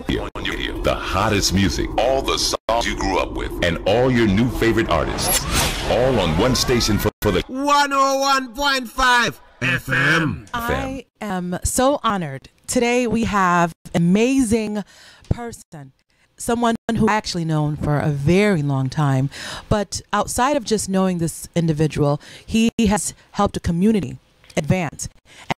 The hottest music, all the songs you grew up with, and all your new favorite artists. All on one station for the 101.5 FM. I am so honored. Today we have an amazing person. Someone who I actually known for a very long time. But outside of just knowing this individual, he has helped a community advance.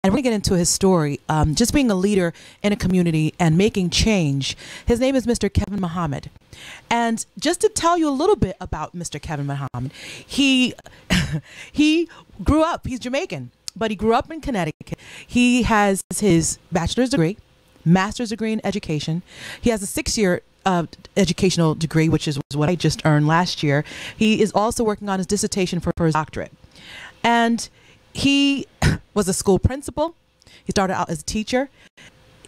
And we're going to get into his story, just being a leader in a community and making change. His name is Mr. Kevin Muhammad. And just to tell you a little bit about Mr. Kevin Muhammad, he grew up, he's Jamaican, but he grew up in Connecticut. He has his bachelor's degree, master's degree in education. He has a 6-year educational degree, which is what I just earned last year. He is also working on his dissertation for his doctorate. And he was a school principal. He started out as a teacher.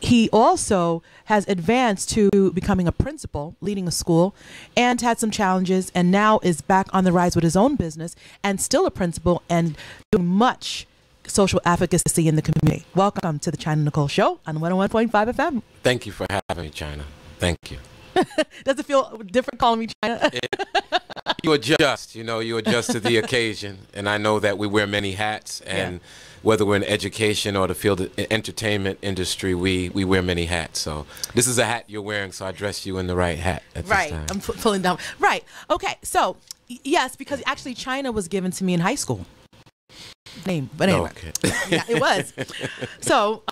He also has advanced to becoming a principal, leading a school, and had some challenges, and now is back on the rise with his own business and still a principal and doing much social advocacy in the community. Welcome to the CHYNA NICOLE Show on 101.5 FM. Thank you for having me, CHYNA. Thank you. Does it feel different calling me CHYNA? You adjust, you adjust to the occasion. And I know that we wear many hats. And whether we're in education or the field of entertainment industry, we wear many hats. So this is a hat you're wearing, so I dress you in the right hat at this time. I'm pulling down. Right. Okay. So, yes, because actually CHYNA was given to me in high school. Name, but anyway, okay. Yeah, it was. So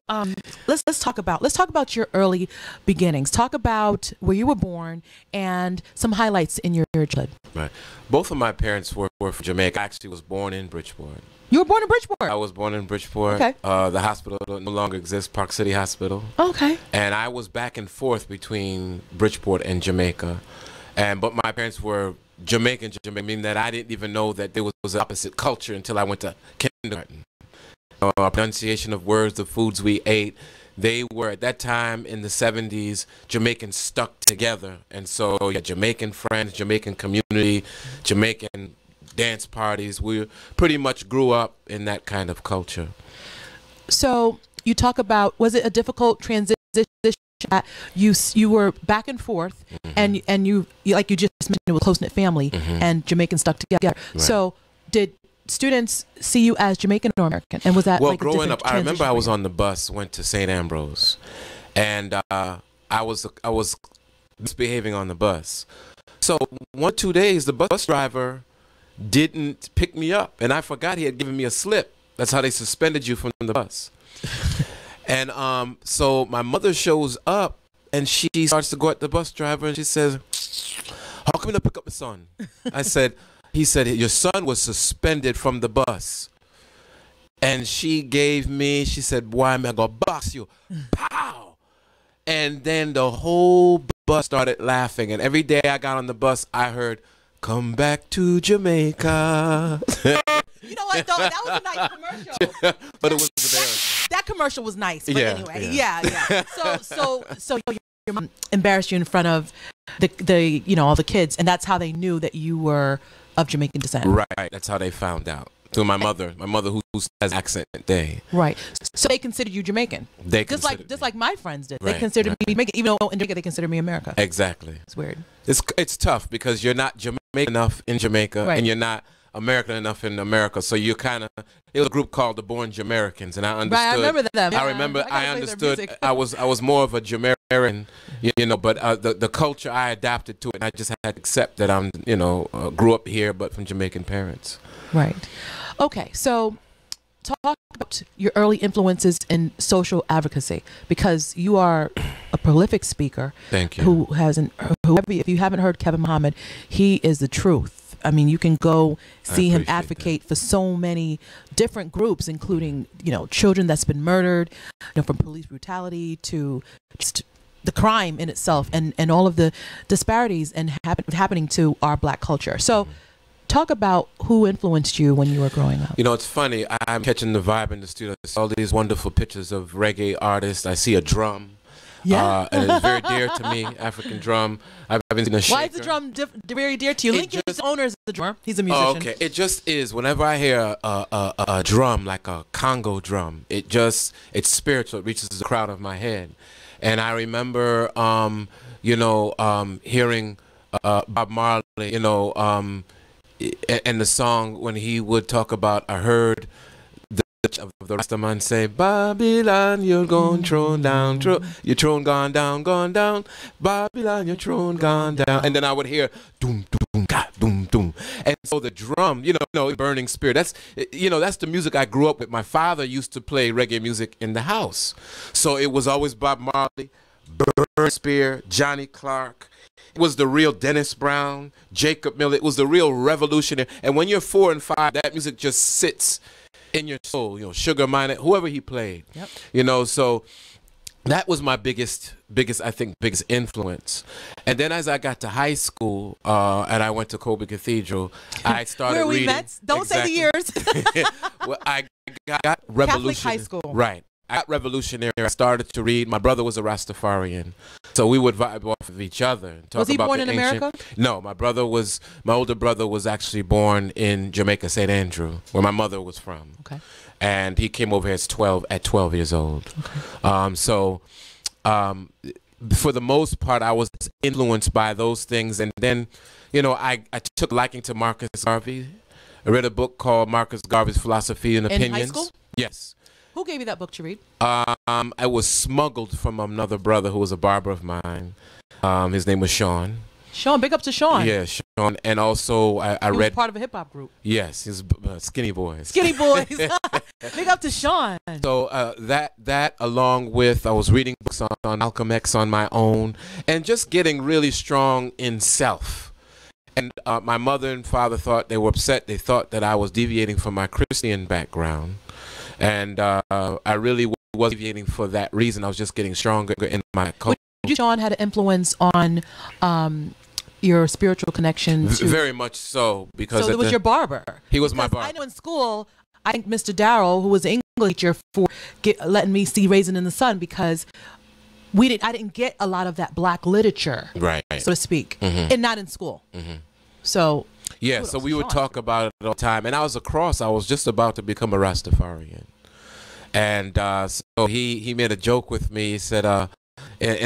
let's talk about your early beginnings. Talk about where you were born and some highlights in your childhood. Right. Both of my parents were from Jamaica. I actually was born in Bridgeport. You were born in Bridgeport? I was born in Bridgeport. Okay. The hospital no longer exists, Park City Hospital. Okay. And I was back and forth between Bridgeport and Jamaica, but my parents were Jamaican, meaning that I didn't even know that there was an opposite culture until I went to kindergarten. Our pronunciation of words, the foods we ate, they were at that time in the 70s, Jamaicans stuck together. And so you had Jamaican friends, Jamaican community, Jamaican dance parties. We pretty much grew up in that kind of culture. So you talk about, was it a difficult transition? You were back and forth, and you like you just mentioned, it was a close-knit family, and Jamaicans stuck together. Right. So did students see you as Jamaican or American? And was that like growing up? I remember I was on the bus, went to St. Ambrose, and I was misbehaving on the bus. So 1 or 2 days, the bus driver didn't pick me up, and I forgot he had given me a slip. That's how they suspended you from the bus. And so my mother shows up, and she starts to go at the bus driver, and she says, "How come you not pick up my son?" He said, "Your son was suspended from the bus." And she said, "Boy, I'm going to box you." Pow! And then the whole bus started laughing. And every day I got on the bus, I heard, "Come back to Jamaica." You know what, though? That was a nice commercial. But it was embarrassing. That commercial was nice. But anyway, yeah. So your mom embarrassed you in front of the all the kids, and that's how they knew that you were of Jamaican descent. Right. That's how they found out. Through my mother who has an accent today. Right. So they considered you Jamaican. Just like my friends did. They considered me Jamaican, even though in Jamaica they consider me America. Exactly. It's weird. It's tough because you're not Jamaican enough in Jamaica, and you're not American enough in America. So you it was a group called the Born Jamaicans, and I understood. Right, I remember them. I understood. I was more of a Jamaican, but the culture I adapted to it, and I just had to accept that I'm, grew up here, but from Jamaican parents. Right. Okay, so talk about your early influences in social advocacy, because you are a prolific speaker. Thank you. If you haven't heard Kevin Muhammad, he is the truth. I mean, you can go see him advocate for so many different groups, including, children that's been murdered, from police brutality to just the crime in itself, and all of the disparities and happening to our Black culture. So talk about who influenced you when you were growing up. It's funny. I'm catching the vibe in the studio. All these wonderful pictures of reggae artists. I see a drum. Yeah. And it's very dear to me, African drum. I've been seen a shaker. Why is the drum very dear to you? Linkage owner is the drummer. He's a musician. Oh, okay. It just is. Whenever I hear a drum, like a Congo drum, it's spiritual. It reaches the crown of my head. And I remember, hearing Bob Marley, and the song when he would talk about, I heard of the Rastaman say, Babylon, you're gone, thrown down, your throne gone down, Babylon, your throne gone down. And then I would hear doom, doom, ga, doom, doom. And so the drum, burning spirit, that's the music I grew up with. My father used to play reggae music in the house. So it was always Bob Marley, Burning Spear, Johnny Clark. It was the real Dennis Brown, Jacob Miller. It was the real revolutionary. And when you're 4 and 5, that music just sits in your soul. Sugar Minott, whoever he played. Yep. So that was my biggest influence. And then as I got to high school, and I went to Kobe Cathedral, I started Where we reading. met? Don't say the years. Well, I got revolutionary. Catholic high school. Right. I got revolutionary. I started to read. My brother was a Rastafarian, so we would vibe off of each other. And talk was he about born the in ancient... America? No, my older brother was actually born in Jamaica, St. Andrew, where my mother was from. Okay. And he came over at 12 years old. Okay. For the most part, I was influenced by those things, and then, I took liking to Marcus Garvey. I read a book called Marcus Garvey's Philosophy and Opinions. In high school? Yes. Who gave you that book to read? I was smuggled from another brother who was a barber of mine. His name was Sean. Sean, big up to Sean. Yeah, Sean. And also, I he read... was part of a hip-hop group. Yes, his Skinny Boys. Skinny Boys. Big up to Sean. So that along with, I was reading books on Malcolm X on my own, and just getting really strong in self. And my mother and father thought, they were upset. They thought that I was deviating from my Christian background. And I really was deviating for that reason. I was just getting stronger in my culture. Sean had an influence on your spiritual connection to... Very much so. Because so it was your barber. He was my barber. I know in school, I think Mr. Darrell, who was an English teacher, for letting me see Raisin in the Sun, because I didn't get a lot of that black literature, right, so to speak, and not in school. So... Yeah, so we would talk about it all the time. And I was just about to become a Rastafarian. And so he made a joke with me. He said, and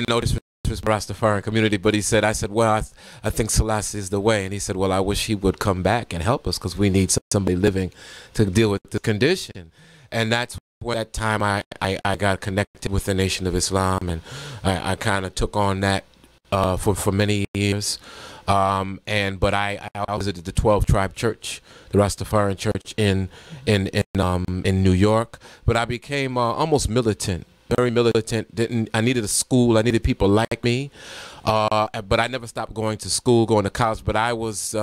no disrespect to the Rastafarian community, but I said, well, I think Selassie is the way. And he said, well, I wish he would come back and help us, because we need somebody living to deal with the condition. And that's when that time I got connected with the Nation of Islam, and I kind of took on that for many years. But I visited the 12 Tribe Church, the Rastafarian Church in New York. But I became almost militant, very militant. I needed a school. I needed people like me. But I never stopped going to school, going to college. But I was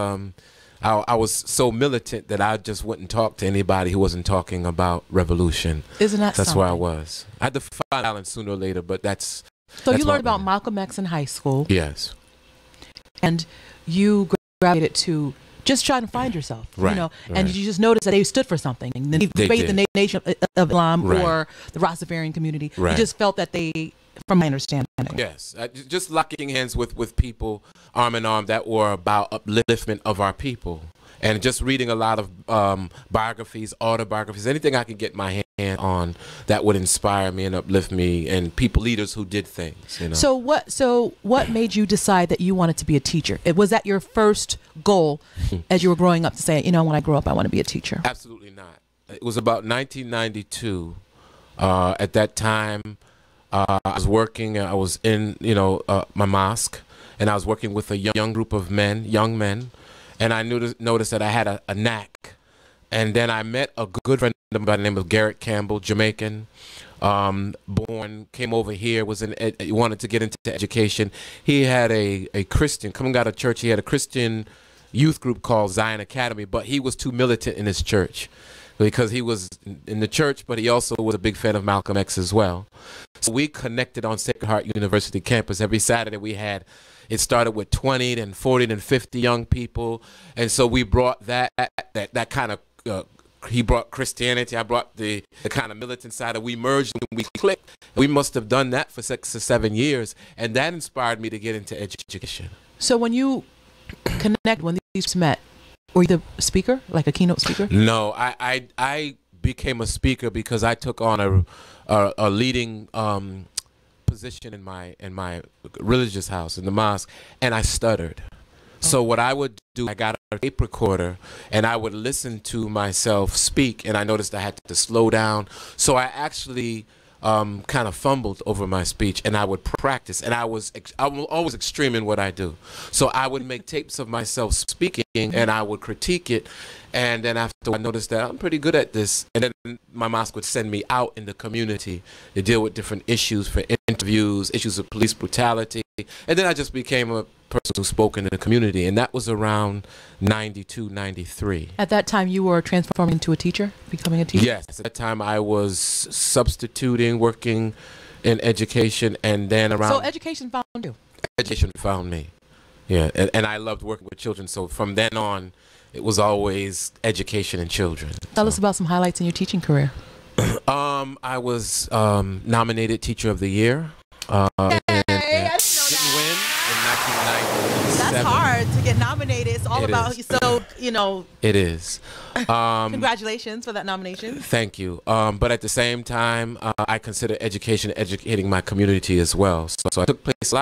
so militant that I just wouldn't talk to anybody who wasn't talking about revolution. Isn't that That's something? where I was. I had to find balance sooner or later, but that's... So you learned about Malcolm X in high school. Yes. And you gravitated to just trying to find yourself, right, and you just noticed that they stood for something. And then the Nation of Islam or the Rastafarian community. Right. You just felt that they, from my understanding. Yes, just locking hands with people arm in arm that were about upliftment of our people. And just reading a lot of biographies, autobiographies, anything I could get my hand on that would inspire me and uplift me, and leaders who did things. So what made you decide that you wanted to be a teacher? Was that your first goal as you were growing up, to say, when I grow up, I want to be a teacher? Absolutely not. It was about 1992. At that time, I was working. I was in my mosque, and I was working with a young group of young men. And I noticed that I had a knack. And then I met a good friend by the name of Garrett Campbell, Jamaican, came over here, wanted to get into education. He had a Christian, coming out of church, he had a Christian youth group called Zion Academy, but he was too militant in his church, because he was in the church, but he also was a big fan of Malcolm X as well. So we connected on Sacred Heart University campus. Every Saturday it started with 20, then 40, then 50 young people. And so we brought that kind of, he brought Christianity, I brought the kind of militant side, and we merged and we clicked. We must have done that for 6 or 7 years. And that inspired me to get into education. So when you when these met, were you the speaker, like a keynote speaker? No, I became a speaker because I took on a leading position in my religious house, in the mosque, and I stuttered. So what I would do, I got a tape recorder and I would listen to myself speak, and I noticed I had to slow down. So I actually kind of fumbled over my speech, and I would practice, and I was always extreme in what I do. So I would make tapes of myself speaking, and I would critique it, and then after I noticed that I'm pretty good at this, and then my mosque would send me out in the community to deal with different issues for interviews, issues of police brutality, and then I just became a person who spoke in the community, and that was around 92, 93. At that time, you were transforming into a teacher, becoming a teacher? Yes. At that time, I was substituting, working in education, and then around... So education found you? Education found me, yeah. And I loved working with children, so from then on, it was always education and children. Tell us about some highlights in your teaching career. I was nominated Teacher of the Year. Didn't win in 1997. That's hard to get nominated. It's all about, so, you know. It is. Congratulations for that nomination. Thank you. But at the same time, I consider educating my community as well. So I took place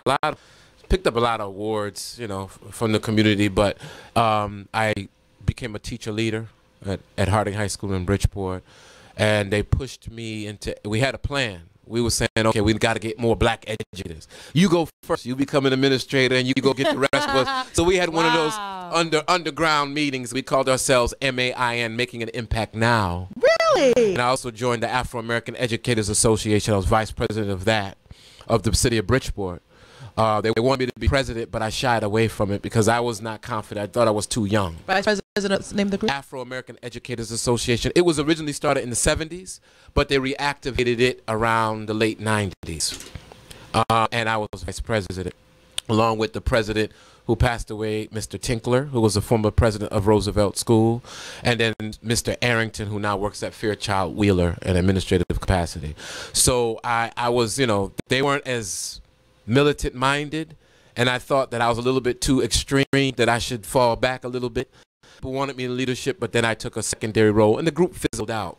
picked up a lot of awards, you know, from the community, but I became a teacher leader at Harding High School in Bridgeport, and they pushed me into, we had a plan. We were saying, okay, we got to get more black educators. You go first. You become an administrator, and you go get the rest of us. So we had one of those underground meetings. We called ourselves MAIN, Making an Impact Now. Really? And I also joined the Afro-American Educators Association. I was vice president of that, of the city of Bridgeport. They wanted me to be president, but I shied away from it because I was not confident. I thought I was too young. Vice president, name of the group? Afro-American Educators Association. It was originally started in the 70s, but they reactivated it around the late 90s. And I was vice president, along with the president who passed away, Mr. Tinkler, who was a former president of Roosevelt School, and then Mr. Arrington, who now works at Fairchild Wheeler in administrative capacity. So I was, you know, they weren't as militant minded, and I thought that I was a little bit too extreme, that I should fall back a little bit. People wanted me in leadership, but then I took a secondary role, and the group fizzled out.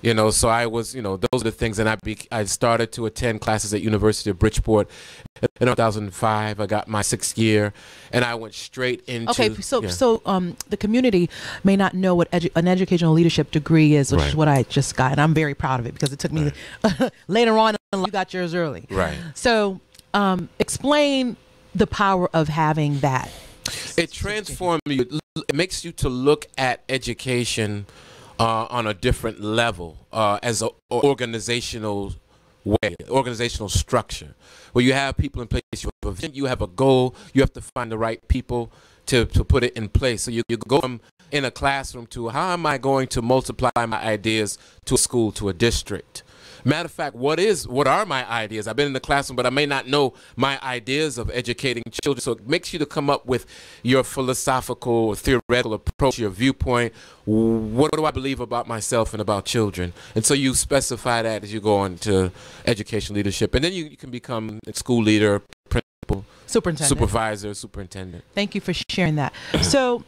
You know, so I was, you know, those are the things, and I started to attend classes at University of Bridgeport. In 2005, I got my 6th year, and I went straight into... Okay, so the community may not know what an educational leadership degree is, which is what I just got, and I'm very proud of it because it took me later on, you got yours early. Right. So explain the power of having that. It transforms you. It makes you to look at education on a different level, as an organizational way, organizational structure, where you have people in place, you have a goal, you have to find the right people to put it in place. So you go from in a classroom to how am I going to multiply my ideas to a school, to a district. Matter of fact, what are my ideas? I've been in the classroom, but I may not know my ideas of educating children. So it makes you to come up with your philosophical, theoretical approach, your viewpoint. What do I believe about myself and about children? And so you specify that as you go on to education leadership. And then you can become a school leader, principal, supervisor, superintendent. Thank you for sharing that. So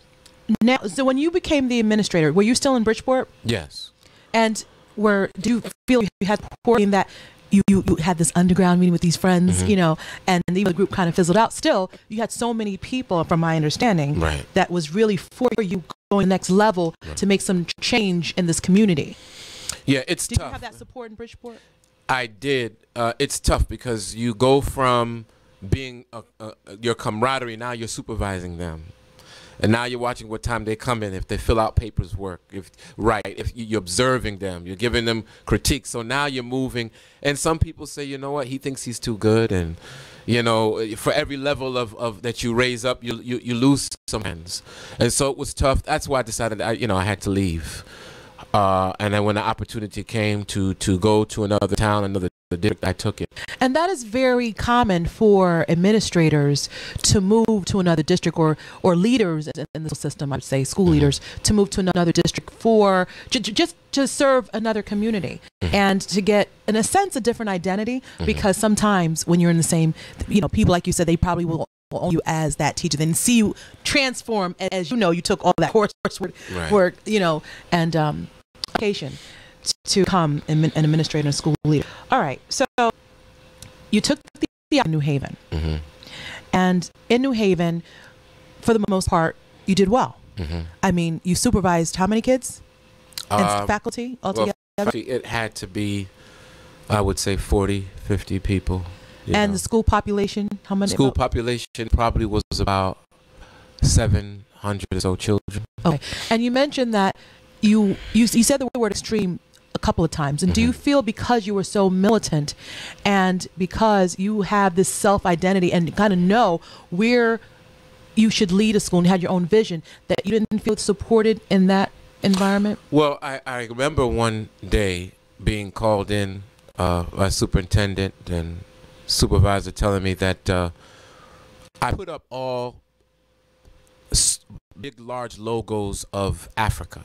now, when you became the administrator, were you still in Bridgeport? Yes. And do you feel you had support in that you had this underground meeting with these friends, you know, and even the group kind of fizzled out? Still, you had so many people, from my understanding, that was really for you going to the next level to make some change in this community. Yeah, it's tough. Did you have that support in Bridgeport? I did. It's tough because you go from being your camaraderie, now you're supervising them. And now you're watching what time they come in, if they fill out papers work, if you're observing them, you're giving them critiques. So now you're moving. And some people say, you know what, he thinks he's too good. And, you know, for every level of that you raise up, you lose some friends. And so it was tough. That's why I decided, I had to leave. And then when the opportunity came to go to another town, another district, I took it. And that is very common for administrators to move to another district, or leaders in the system, I would say, school leaders, to move to another district for just to serve another community and to get, in a sense, a different identity. Because sometimes when you're in the same, you know, people, like you said, they probably will own you as that teacher, then see you transform, as you know, you took all that coursework, work, you know, and education to become an administrator and school leader. All right, so you took the New Haven. And in New Haven, for the most part, you did well. I mean, you supervised how many kids and faculty altogether? Well, it had to be, I would say, 40, 50 people. And the school population, how many? School population probably was about 700 or so children. Okay. And you mentioned that you said the word extreme a couple of times. And do you feel because you were so militant and because you have this self-identity and kind of know where you should lead a school and you had your own vision, that you didn't feel supported in that environment? Well, I remember one day being called in by superintendent and supervisor telling me that I put up all big, large logos of Africa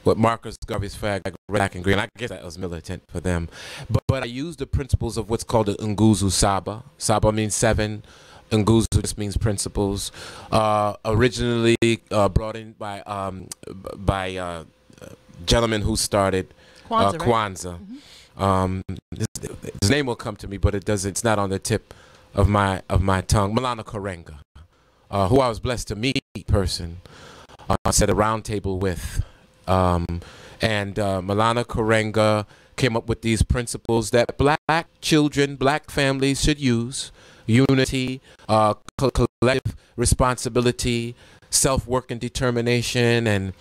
with markers, Garvey's flag, black and green. I guess that was militant for them. But I used the principles of what's called the Nguzu Saba. Saba means 7. Nguzu just means principles. Originally brought in by gentleman who started Kwanzaa. His name will come to me, but it doesn't. It's not on the tip of my tongue. Malana Karenga, who I was blessed to meet in person, sat at a round table with, and Malana Karenga came up with these principles that black children, black families should use: unity, collective responsibility, self-work and determination, and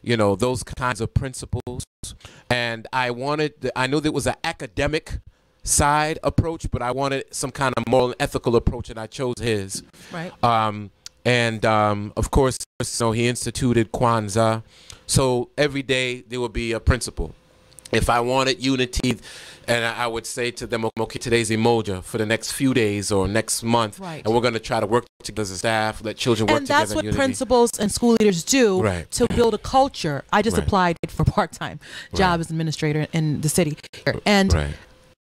you know, those kinds of principles. And I knew there was an academic side approach, but I wanted some kind of moral and ethical approach, and I chose his. Right. Of course, so he instituted Kwanzaa. So every day there would be a principle. If I wanted unity, and I would say to them, okay, today's Emoja for the next few days or next month, and we're going to try to work together as a staff, let children work together. And that's what principals and school leaders do to build a culture. I just applied for a part-time job as administrator in the city. And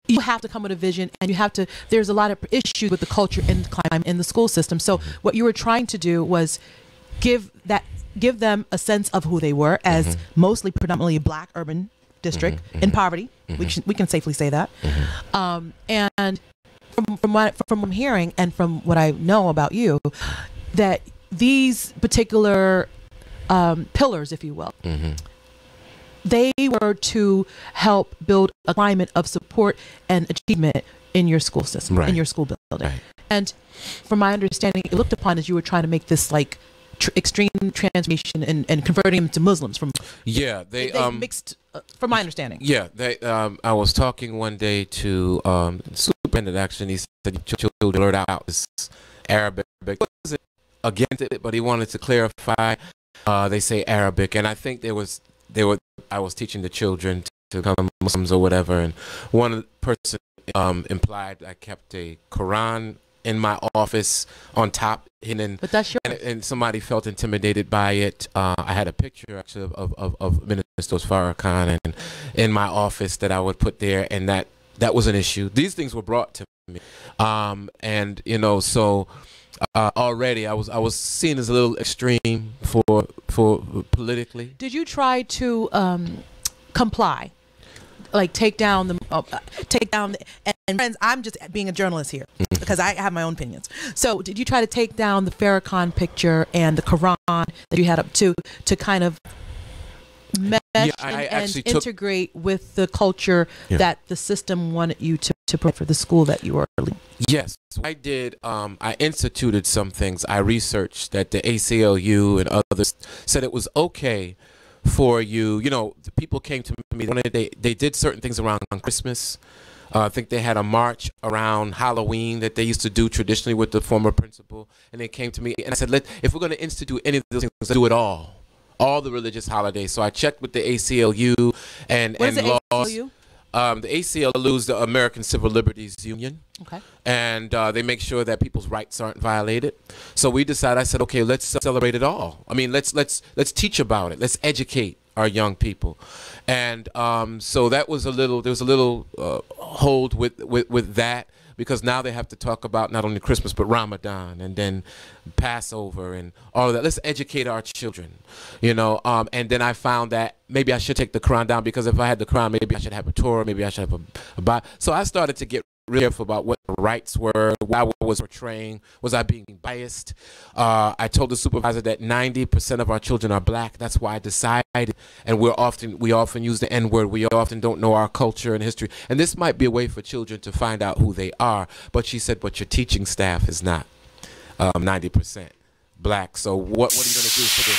you have to come with a vision, and you have to, there's a lot of issues with the culture and the climate in the school system. So what you were trying to do was give them a sense of who they were as mostly predominantly black urban district in poverty. We can safely say that. And from what I'm hearing and from what I know about you, that these particular pillars, if you will, they were to help build a climate of support and achievement in your school system, in your school building. And from my understanding, it looked upon as you were trying to make this like extreme transformation and converting them to Muslims from they mixed from my understanding. I was talking one day to superintendent actually. He said children learn out this Arabic. He wasn't against it, but he wanted to clarify. They say Arabic, and I think I was teaching the children to become Muslims or whatever, and one person implied I kept a Quran in my office on top hidden, but that's and somebody felt intimidated by it. I had a picture actually of Minister Farrakhan and in my office that I would put there, and that was an issue. These things were brought to me, and you know, so already I was seen as a little extreme for politically. Did you try to comply? Like take down and friends, I'm just being a journalist here because I have my own opinions. So did you try to take down the Farrakhan picture and the Quran that you had up to kind of mesh and integrate with the culture that the system wanted you to provide for the school that you were leading? Yes, I did. I instituted some things. I researched that the ACLU and others said it was okay for you know, the people came to me, they did certain things around on Christmas. I think they had a march around Halloween that they used to do traditionally with the former principal, and they came to me and I said, if we're going to institute any of those things, let's do it all the religious holidays. So I checked with the ACLU and laws. ACLU? The ACLU is the American Civil Liberties Union. Okay. And they make sure that people's rights aren't violated. So we decided, I said, okay, let's celebrate it all. I mean, let's teach about it. Let's educate our young people. And so that was there was a little hold with that, because now they have to talk about not only Christmas but Ramadan and then Passover and all of that. Let's educate our children, you know. And then I found that maybe I should take the Quran down, because if I had the Quran, maybe I should have a Torah, maybe I should have a Bible. So I started to get really careful about what the rights were, what I was portraying. Was I being biased? I told the supervisor that 90% of our children are black. That's why I decided, and we often use the N-word. We often don't know our culture and history. And this might be a way for children to find out who they are. But she said, but your teaching staff is not 90% black. So what are you going to do for this?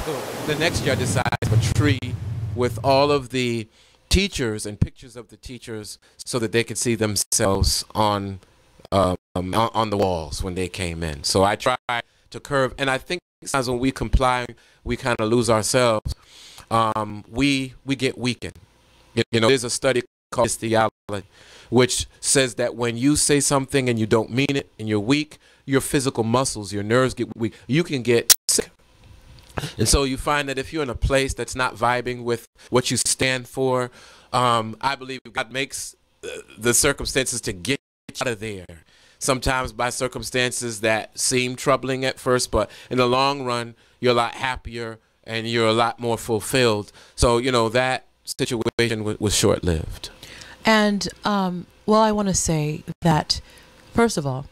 So the next year I decided a tree with all of the teachers and pictures of the teachers so that they could see themselves on the walls when they came in. So I tried to curve, and I think sometimes when we comply, we kind of lose ourselves. We get weakened. You know, there's a study called theology, which says that when you say something and you don't mean it and you're weak, your physical muscles, your nerves get weak. You can get sick. And so you find that if you're in a place that's not vibing with what you stand for, I believe God makes the circumstances to get out of there. Sometimes by circumstances that seem troubling at first, but in the long run, you're a lot happier and you're a lot more fulfilled. So, you know, that situation was short-lived. And, well, I want to say that, first of all,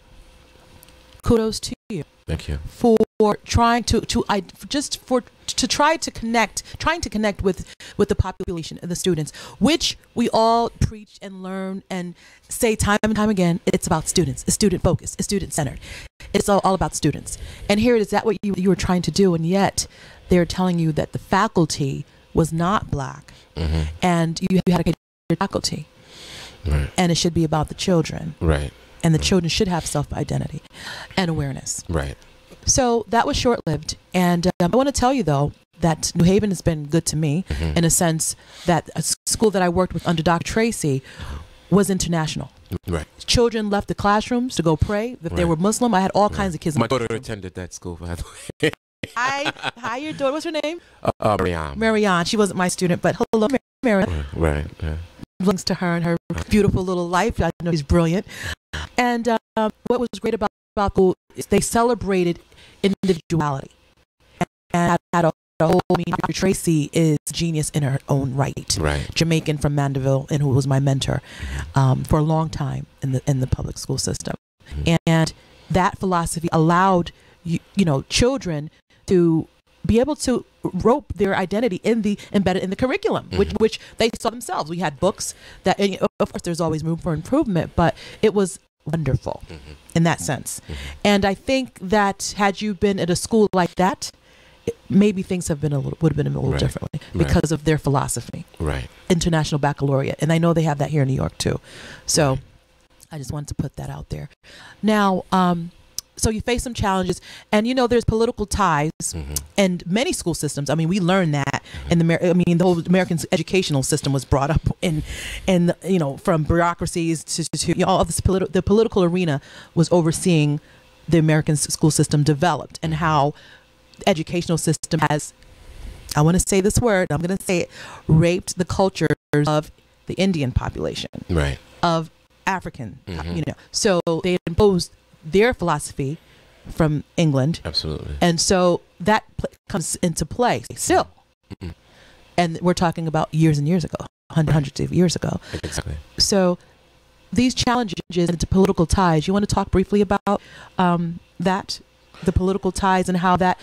kudos to you. Thank you. For trying to try to connect with the population and the students, which we all preach and learn and say time and time again. It's about students. It's student focused. It's student centered. It's all about students. And here it is, that what you were trying to do, and yet they're telling you that the faculty was not black, and you had to get your faculty, right. And it should be about the children, right. And the children should have self-identity and awareness. Right. So that was short-lived. And I want to tell you, though, that New Haven has been good to me in a sense that a school that I worked with under Dr. Tracy was international. Right. Children left the classrooms to go pray. If they were Muslim, I had all kinds of kids. My daughter attended that school, by the way. Hi, your daughter. What's her name? Marianne. Marianne. She wasn't my student, but hello, Marianne. Right. Yeah. Links to her and her beautiful little life. I know she's brilliant. And what was great about school is they celebrated individuality and had a whole. I mean, Dr. Tracy is a genius in her own right. Right. Jamaican from Mandeville, and who was my mentor for a long time in the public school system. And that philosophy allowed children to be able to rope their identity embedded in the curriculum, which they saw themselves. We had books that, and of course, there's always room for improvement, but it was wonderful in that sense. And I think that had you been at a school like that, maybe things would have been a little differently because of their philosophy. Right. International Baccalaureate, and I know they have that here in New York too. So I just wanted to put that out there. Now, so you face some challenges, and there's political ties in many school systems. I mean, we learned that in the whole American educational system was brought up in from bureaucracies to all of this the political arena was overseeing the American school system developed, and how the educational system has, I want to say this word, I'm going to say it, raped the cultures of the Indian population, right, of African, so they imposed their philosophy from England. Absolutely. And so that comes into play still. And we're talking about years and years ago, hundreds of years ago. Exactly. So these challenges into political ties, you want to talk briefly about that, the political ties, and how there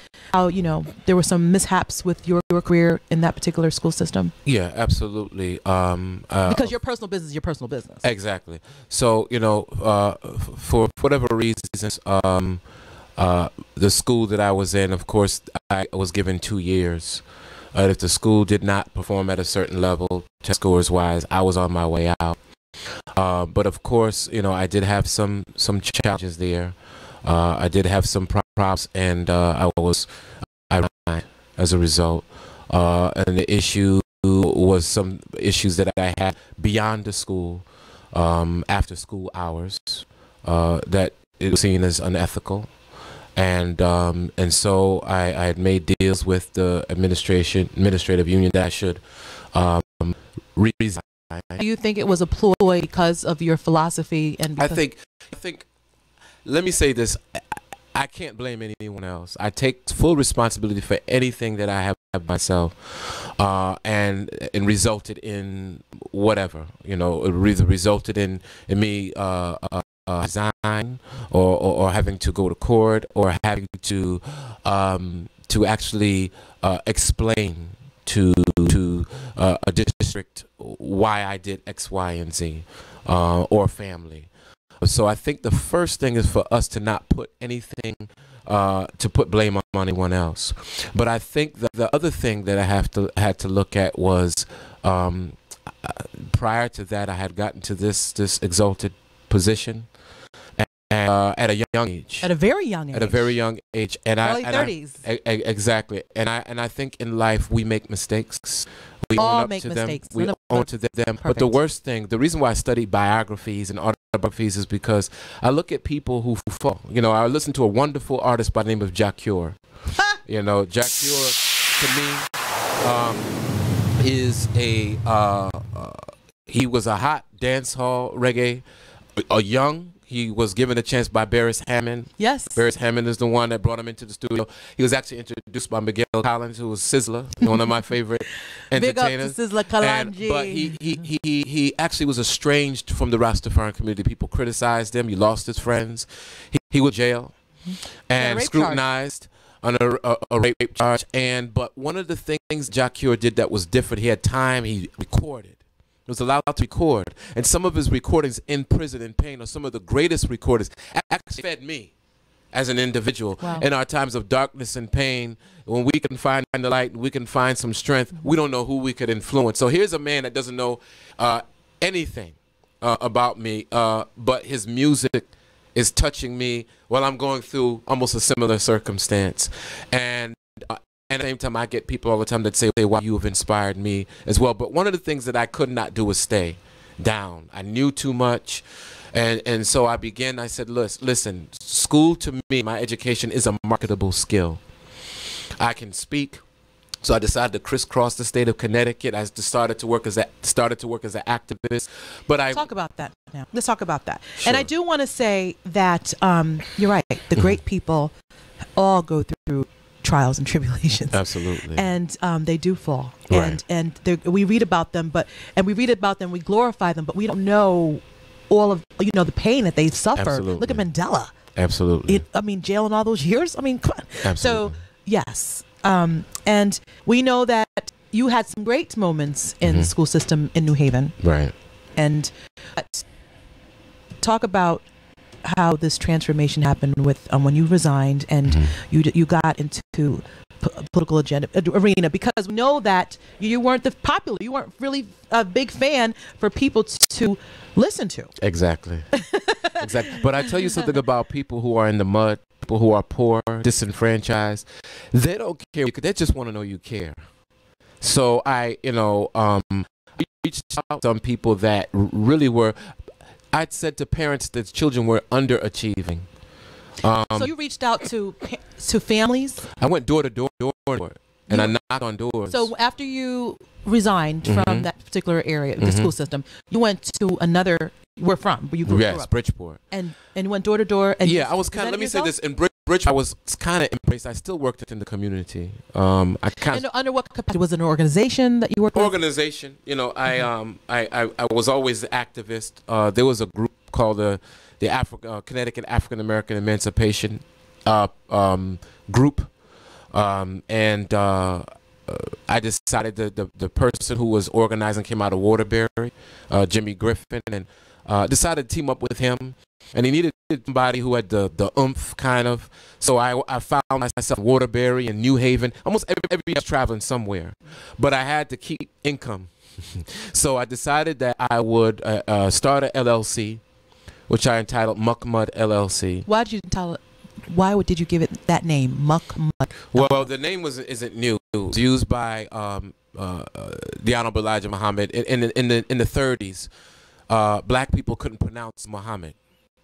were some mishaps with your career in that particular school system? Yeah, absolutely. Because your personal business is your personal business. Exactly. So, for whatever reasons, the school that I was in, of course, I was given 2 years. If the school did not perform at a certain level, test scores wise, I was on my way out. But of course, I did have some challenges there. I did have some problems, and I resigned as a result. And the issue was some issues that I had beyond the school, after school hours, that it was seen as unethical. And so I had made deals with the administrative union that I should resign. Do you think it was a ploy because of your philosophy? And I think. Let me say this. I can't blame anyone else. I take full responsibility for anything that I have myself. and resulted in whatever, it either resulted in me resign or having to go to court or having to actually explain to a district why I did X, Y, and Z, or family. So I think the first thing is for us to not put anything, to put blame on anyone else. But I think that the other thing that I had to look at was, prior to that, I had gotten to this exalted position at a young age. At a very young age. At a very young age, and early 30s. Exactly, and I think in life we make mistakes. We all own up make to mistakes. them. We own to them. Perfect. But the worst thing, the reason why I study biographies and autobiographies is because I look at people who fall. I listened to a wonderful artist by the name of Jack Cure. Jack Cure to me is he was a hot dance hall reggae, he was given a chance by Barris Hammond. Yes. Barris Hammond is the one that brought him into the studio. He was actually introduced by Miguel Collins, who was Sizzler, one of my favorite entertainers. Big up to Sizzler Kalanji. But he actually was estranged from the Rastafarian community. People criticized him. He lost his friends. He was jailed and scrutinized under a rape charge. But one of the things Jack Cure did that was different, he had time. He recorded. He was allowed to record, and some of his recordings in prison in pain are some of the greatest recordings. Actually fed me as an individual in our times of darkness and pain. When we can find the light, we can find some strength. We don't know who we could influence. So here's a man that doesn't know anything about me, but his music is touching me while I'm going through almost a similar circumstance. And at the same time, I get people all the time that say, wow, you have inspired me as well. But one of the things that I could not do was stay down. I knew too much. And so I said, listen, school to me, my education is a marketable skill. I can speak. So I decided to crisscross the state of Connecticut. I started to work as an activist. But talk about that now. Let's talk about that. Sure. And I do want to say that you're right. The great people all go through trials and tribulations. Absolutely. And they do fall. Right. And we read about them, we glorify them, but we don't know all of the pain that they suffer. Absolutely. Look at Mandela. Absolutely. Jail in all those years. Come on. Absolutely. So yes. And we know that you had some great moments in the school system in New Haven. Right. And talk about how this transformation happened with when you resigned and you got into political agenda arena, because we know that you weren't you weren't really a big fan for people to listen to. Exactly. Exactly. But I tell you something about people who are in the mud, people who are poor, disenfranchised. They don't care. They just want to know you care. So I reached out to some people that really were. I'd said to parents that children were underachieving. So you reached out to families? I went door to door, and I knocked on doors. So after you resigned from that particular area, the school system, you went to another. Where from? Where you grew up? Bridgeport. And went door to door. And I was kind of. Let me say this: in Bridgeport, I was kind of embraced. I still worked in the community. I kind of. Under what capacity? Was it an organization that you worked with? Organization. I was always an activist. There was a group called the Connecticut African American Emancipation group, and I decided the person who was organizing came out of Waterbury, Jimmy Griffin, and decided to team up with him. And he needed somebody who had the oomph, kind of. So I found myself in Waterbury and New Haven. Almost every year I was traveling somewhere. But I had to keep income. So I decided that I would start an LLC, which I entitled MUCK MUDD LLC. Why did you entitle it? Why did you give it that name, MUCK MUDD? Well, the name isn't new. It was used by the Honorable Elijah Muhammad in the 30s. Black people couldn't pronounce Muhammad,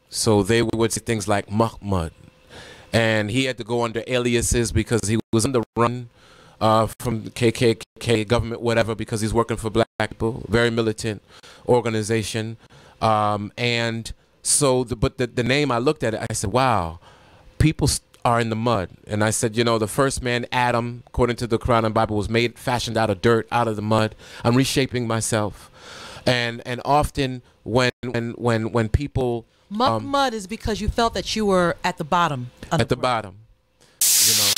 so they would say things like MUCK MUDD, and he had to go under aliases because he was on the run from the KKK government, whatever, because he's working for black people, very militant organization, and so but the name, I looked at it, I said, wow. People are in the mud. And I said, you know, the first man, Adam, according to the Quran and Bible, was fashioned out of dirt, out of the mud. I'm reshaping myself. And often when people Muck mud is because you felt that you were at the bottom. At the bottom, you know.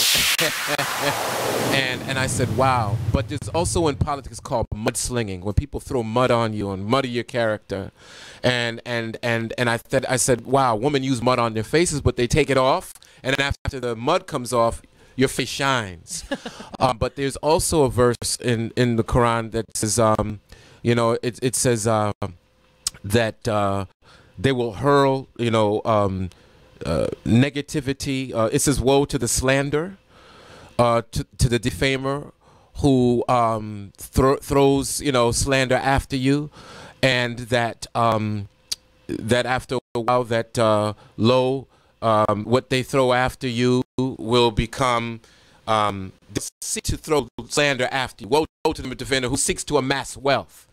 and I said, wow. But there's also in politics called mudslinging, when people throw mud on you and muddy your character. And I said, wow, women use mud on their faces, but they take it off, and then after the mud comes off, your face shines. But there's also a verse in the Quran that says, you know, it says that they will hurl, you know, negativity. It says, woe to the slander, to the defamer who throws, you know, slander after you, and that that after a while that what they throw after you will become seek to throw slander after you. Woe to the defender who seeks to amass wealth,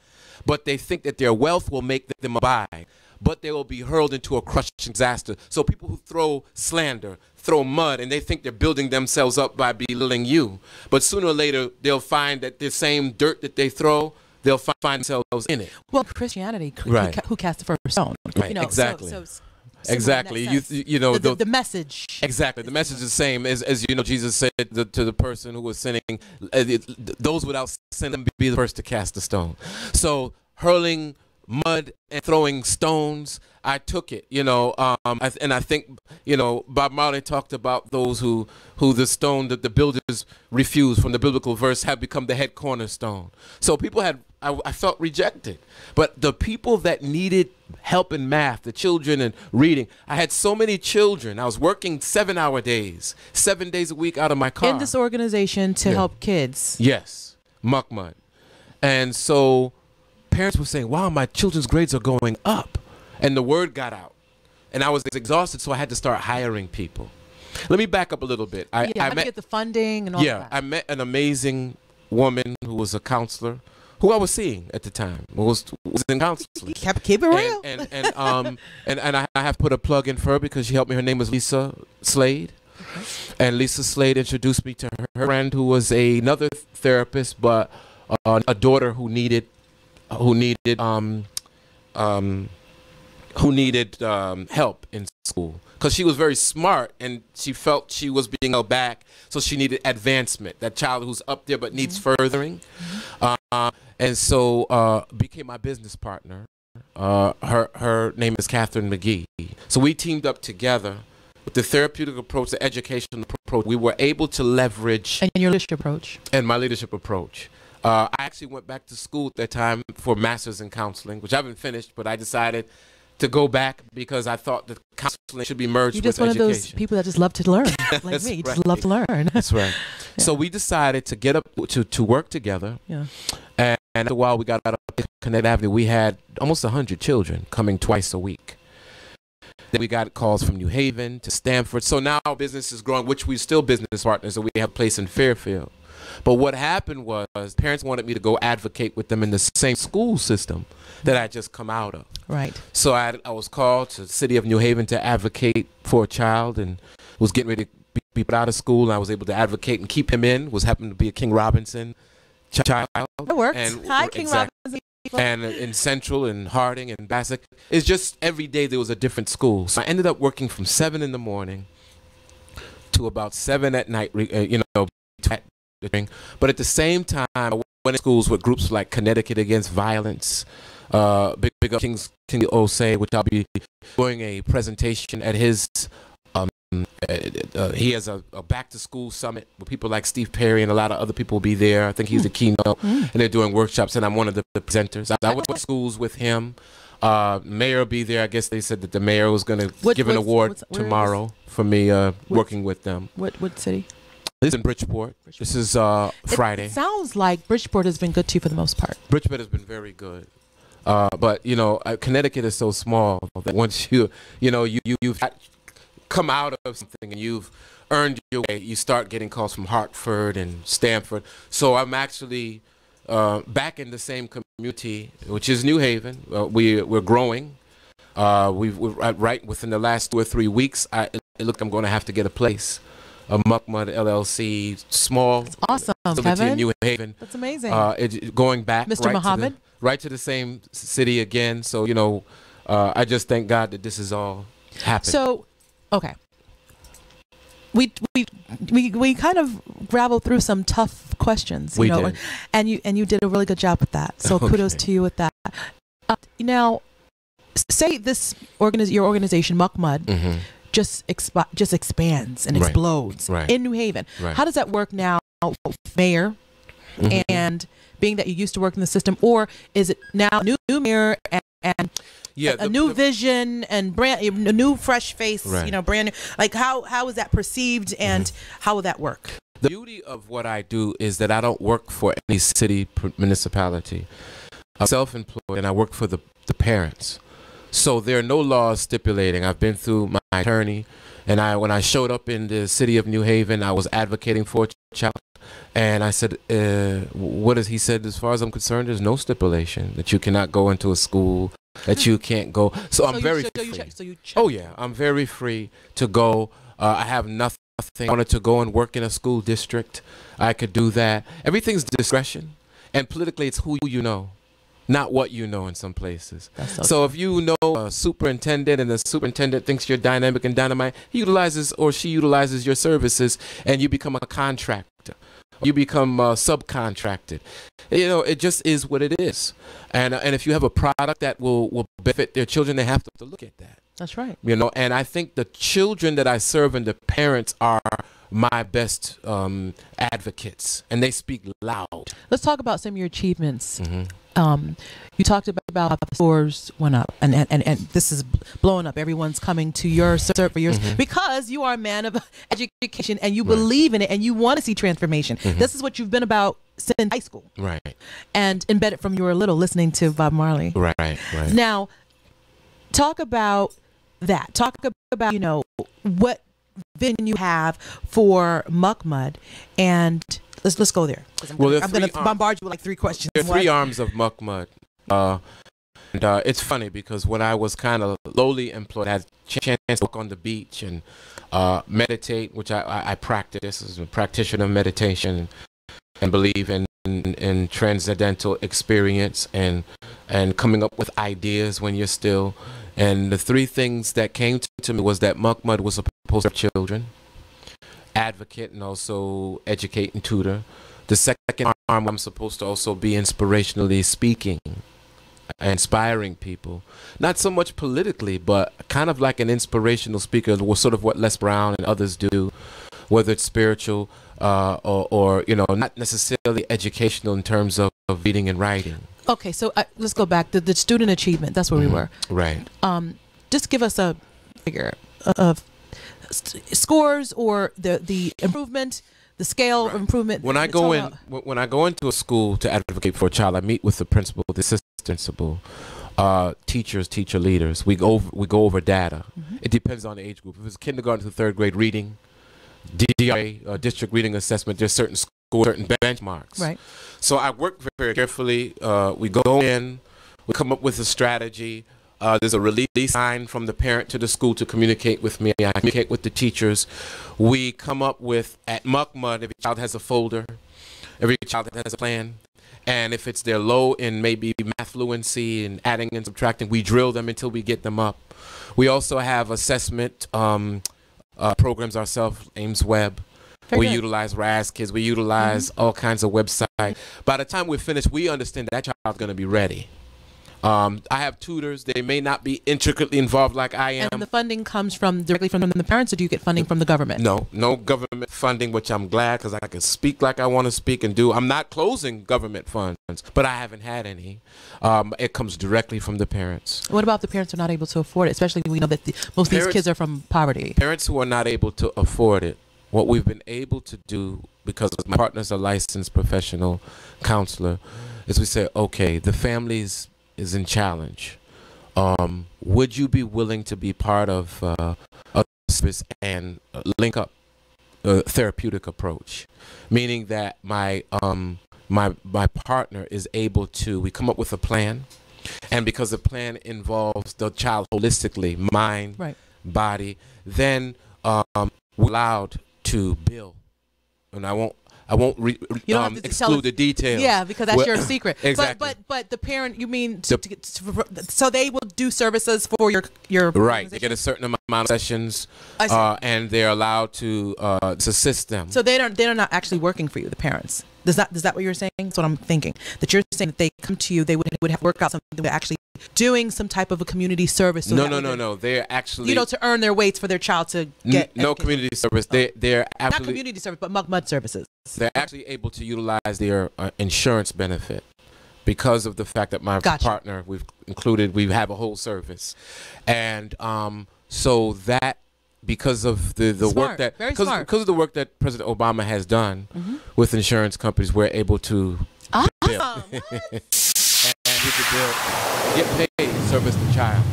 but they think that their wealth will make them abide, but they will be hurled into a crushing disaster. So people who throw slander, throw mud, and they think they're building themselves up by belittling you. But sooner or later, they'll find that the same dirt that they throw, they'll find themselves in it. Well, Christianity, right. who cast the first stone? Right, you know, exactly. So exactly. You know the message. Exactly. The message is the same as you know. Jesus said to the person who was sinning, "Those without sin be the first to cast the stone." So hurling mud and throwing stones, I took it. You know, and I think, you know, Bob Marley talked about those who the stone that the builders refused from the biblical verse have become the head cornerstone. So people had. I felt rejected, but the people that needed help in math, the children in reading, I had so many children. I was working 7-hour days, 7 days a week out of my car. In this organization to help kids. Yes, Muck Mudd. And so parents were saying, wow, my children's grades are going up. And the word got out. And I was exhausted, so I had to start hiring people. Let me back up a little bit. I met, get the funding and all that. Yeah, I met an amazing woman who was a counselor, who I was seeing at the time, was in counseling. Keep it real. And I have put a plug in for her because she helped me. Her name was Lisa Slade. Okay. And Lisa Slade introduced me to her friend who was another therapist, but a daughter who needed help in school. Because she was very smart and she felt she was being held back, so she needed advancement. That child who's up there but needs furthering. And so became my business partner. Her name is Catherine McGee. So we teamed up together with the therapeutic approach, the educational approach. We were able to leverage. And your leadership approach. And my leadership approach. I actually went back to school at that time for master's in counseling, which I haven't finished, but I decided to go back because I thought that counseling should be merged with education. You're just one of those people that just love to learn, like me. You just love to learn. That's right. Yeah. So we decided to get up to work together. Yeah. And after a while, we got out of Connecticut Avenue. We had almost 100 children coming twice a week. Then we got calls from New Haven to Stanford. So now our business is growing, which we're still business partners, and we have a place in Fairfield. But what happened was parents wanted me to go advocate with them in the same school system that I just come out of. Right. So I was called to the city of New Haven to advocate for a child, and was getting ready to be put out of school. And I was able to advocate and keep him in. Was happened to be a King Robinson child. It worked. Hi, King Robinson. And in Central and Harding and Bassick, it's just every day there was a different school. So I ended up working from 7 in the morning to about 7 at night. You know. But at the same time, I went to schools with groups like Connecticut Against Violence, Big Up King Osei, which I'll be doing a presentation at his. He has a back to school summit with people like Steve Perry and a lot of other people will be there. I think he's the keynote, and they're doing workshops, and I'm one of the presenters. I went to schools with him. Mayor will be there. I guess they said that the mayor was going to give an award tomorrow for me working with them. What city? This is in Bridgeport. This is Friday. It sounds like Bridgeport has been good to you for the most part. Bridgeport has been very good. But, you know, Connecticut is so small that once you've come out of something and you've earned your way, you start getting calls from Hartford and Stanford. So I'm actually back in the same community, which is New Haven. We're growing. We've right within the last 2 or 3 weeks. I'm going to have to get a place, a MUCK MUDD LLC, small. That's awesome, facility Kevin. in New Haven. That's amazing. Going back, Mr. Muhammad, right to the same city again. So I just thank God that this is all happening. So, okay. We kind of graveled through some tough questions, we did. and you did a really good job with that. So kudos to you with that. Now, say your organization MUCK MUDD just expands and explodes in New Haven. Right. How does that work now, mayor? And being that you used to work in the system, or is it now new mayor and a new vision and a new fresh face, brand new? Like how is that perceived, and how will that work? The beauty of what I do is that I don't work for any city municipality. I'm self-employed, and I work for the parents. So there are no laws stipulating. I've been through my attorney, and when I showed up in the city of New Haven, I was advocating for a child. And I said, he said, as far as I'm concerned, there's no stipulation that you cannot go into a school, that you can't go. So I'm very free. Oh, yeah, I'm very free to go. I have nothing. I wanted to go and work in a school district. I could do that. Everything's discretion. And politically, it's who you know, not what you know in some places. So if you know a superintendent and the superintendent thinks you're dynamic and dynamite, he utilizes or she utilizes your services, and you become a contractor. You become subcontracted. It just is what it is. And if you have a product that will benefit their children, they have to look at that. That's right. And I think the children that I serve and the parents are my best advocates, and they speak loud. Let's talk about some of your achievements. You talked about how the scores went up, and this is blowing up. Everyone's coming to your for yours because you are a man of education, and you believe in it, and you want to see transformation. This is what you've been about since high school, right? And embedded from you were little, listening to Bob Marley, right. Now, talk about that. Talk about what vision you have for MUCK MUDD, and let's go there. I'm going to bombard you with like 3 questions. There are 3 arms of MUCK MUDD. And it's funny because when I was kind of lowly employed, I had a chance to walk on the beach and meditate, which I practice as a practitioner of meditation, and believe in transcendental experience and coming up with ideas when you're still. And the 3 things that came to me was that MUCK MUDD was supposed to have children, advocate, and also educate and tutor. The second arm, I'm supposed to also be inspirationally speaking, inspiring people, not so much politically, but kind of like an inspirational speaker, sort of what Les Brown and others do, whether it's spiritual or not necessarily educational in terms of reading and writing. Okay, so let's go back to the student achievement. That's where we were. Right. Just give us a figure of scores or the improvement, the scale of improvement. When I go into a school to advocate for a child, I meet with the principal, the assistant principal, teachers, teacher leaders. We go over data. It depends on the age group. If it's kindergarten to 3rd grade reading, DRA, district reading assessment, there's certain scores, certain benchmarks. Right. So I work very carefully. We go in, we come up with a strategy. There's a release sign from the parent to the school to communicate with me. I communicate with the teachers. We come up with, at MUCK MUDD, every child has a folder. Every child has a plan. And if it's they're low in maybe math fluency and adding and subtracting, we drill them until we get them up. We also have assessment programs ourselves, Ames Web. We utilize RAS Kids. We utilize all kinds of websites. By the time we're finished, we understand that child's going to be ready. I have tutors. They may not be intricately involved like I am. And the funding comes directly from the parents, or do you get funding from the government? No government funding, which I'm glad, because I can speak like I want to speak and do. I'm not closing government funds, but I haven't had any. It comes directly from the parents. What about the parents who are not able to afford it? Especially we know that most of these kids are from poverty. Parents who are not able to afford it, what we've been able to do, because my partner's a licensed professional counselor, is we say, okay, the families is in challenge. Would you be willing to be part of a service and link up a therapeutic approach? Meaning that my partner is able to, we come up with a plan. And because the plan involves the child holistically, mind, body, then we're allowed to bill. And I won't exclude the details. Yeah, because that's your secret. Exactly. But the parent, you mean so they will do services for your right. They get a certain amount of sessions, and they're allowed to assist them. So they're not actually working for you, the parents. Is that what you're saying? That's what I'm thinking. That you're saying that they come to you, they would have worked out something, they were actually doing some type of a community service. So no. They're actually to earn their weights for their child to get no community service. They're absolutely not community service, but MUCK MUDD services. They're actually able to utilize their insurance benefit because of the fact that my partner we have a whole service, and so that. Because of the work that because of the work that President Obama has done with insurance companies, we're able to bill. and we could get paid, service the child,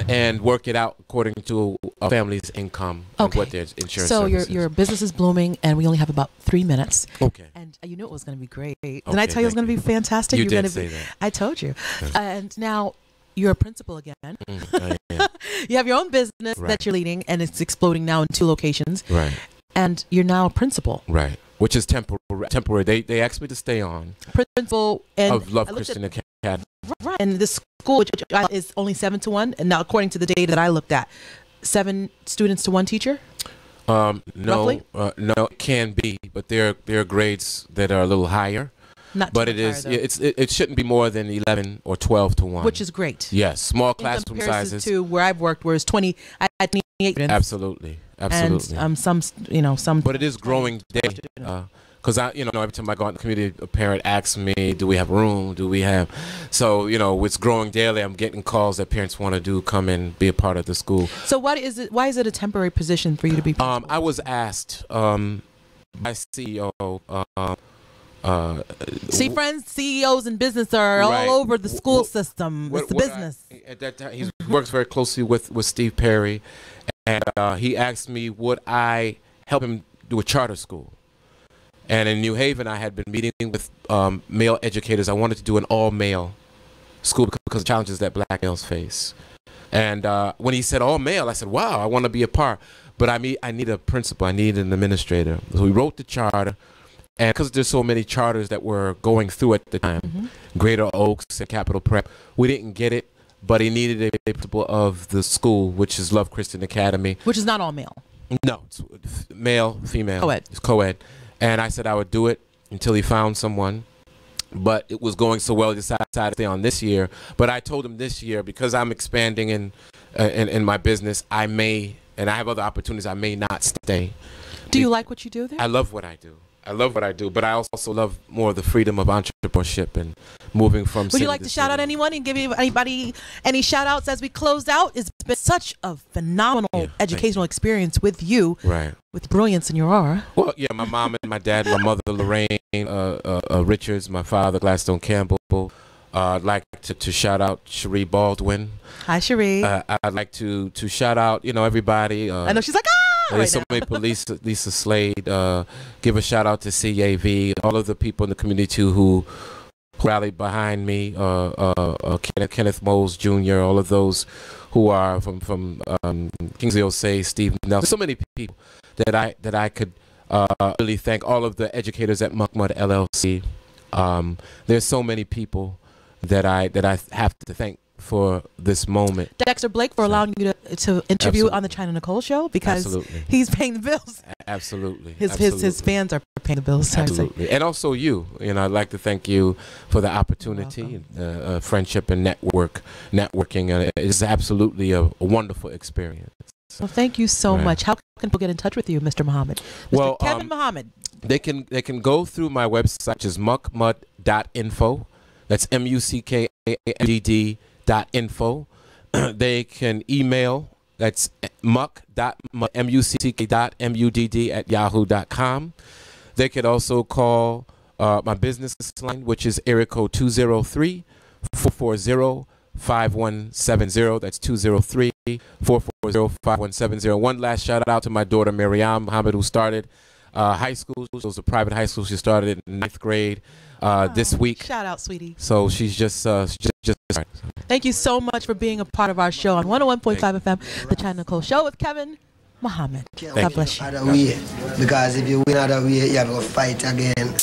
and work it out according to a family's income and what their insurance. So services. your business is blooming, and we only have about 3 minutes. Okay. And you knew it was going to be great. Didn't I tell you it was going to be fantastic? You did say that. I told you. And now. You're a principal again. I am. You have your own business that you're leading, and it's exploding now in 2 locations. Right. And you're now a principal. Right. Which is temporary. They asked me to stay on. Principal of Love Christian Academy. Right. And this school which is only 7 to 1. And now, according to the data that I looked at, 7 students to 1 teacher. No, it can be, but there are grades that are a little higher. But it shouldn't be more than 11 or 12 to 1. Which is great. Yes, small classroom sizes. To where I've worked, where it's 28 students. Absolutely. And some. But it is growing daily. Because every time I go out in the community, a parent asks me, "Do we have room? Do we have?" So it's growing daily. I'm getting calls that parents want to come and be a part of the school. So why is it a temporary position for you to be principal? I was asked by CEO. See, friends, CEOs and business are all over the school system. It's the business. At that time, he works very closely with Steve Perry, and he asked me would I help him do a charter school. And in New Haven, I had been meeting with male educators. I wanted to do an all-male school because of the challenges that black males face. And when he said all-male, I said, wow, I want to be a part. But I need a principal. I need an administrator. So we wrote the charter. And because there's so many charters that were going through at the time, Greater Oaks and Capital Prep, we didn't get it, but he needed a principal of the school, which is Love Christian Academy. Which is not all male. No, it's male, female. Co-ed. It's co-ed. And I said I would do it until he found someone. But it was going so well, he decided to stay on this year. But I told him this year, because I'm expanding in my business, I may, and I have other opportunities, I may not stay. Do you like what you do there? I love what I do. But I also love more of the freedom of entrepreneurship and moving from Would you like to shout out anyone and give anybody any shout outs as we close out? It's been such a phenomenal educational experience with you. Right. With brilliance in your aura. Well, yeah, my mom and my dad, my mother, Lorraine Richards, my father, Gladstone Campbell. I'd like to shout out Cherie Baldwin. Hi, Cherie. I'd like to shout out, everybody. I know she's like, there's so many police, Lisa Slade. Give a shout out to CAV, all of the people in the community who rallied behind me. Kenneth Mose Jr., all of those who are from Kingsley Osei, Steve Nelson. So many people that I could really thank. All of the educators at MUCK MUDD LLC. There's so many people that I have to thank for this moment. Dexter Blake for allowing you to interview on the CHYNA NICOLE Show, because he's paying the bills. Absolutely. His fans are paying the bills. Absolutely. And also you. I'd like to thank you for the opportunity, friendship and networking. It's absolutely a wonderful experience. Well, thank you so much. How can people get in touch with you, Mr. Muhammad? Mr. Kevin Muhammad. They can go through my website, which is muckmudd.info. That's MUCKMUDD.info. They can email, that's muck.mudd@yahoo.com. They could also call my business line, which is area code 203-440-5170. That's 203-440-5170. One last shout out to my daughter, Mariam Muhammad, who started high school. It was a private high school. She started in 9th grade this week. Shout out, sweetie. So she's just started. Thank you so much for being a part of our show on 101.5 FM, the CHYNA NICOLE Show with Kevin Muhammad. God bless you. Because if you win other way, you have to fight again.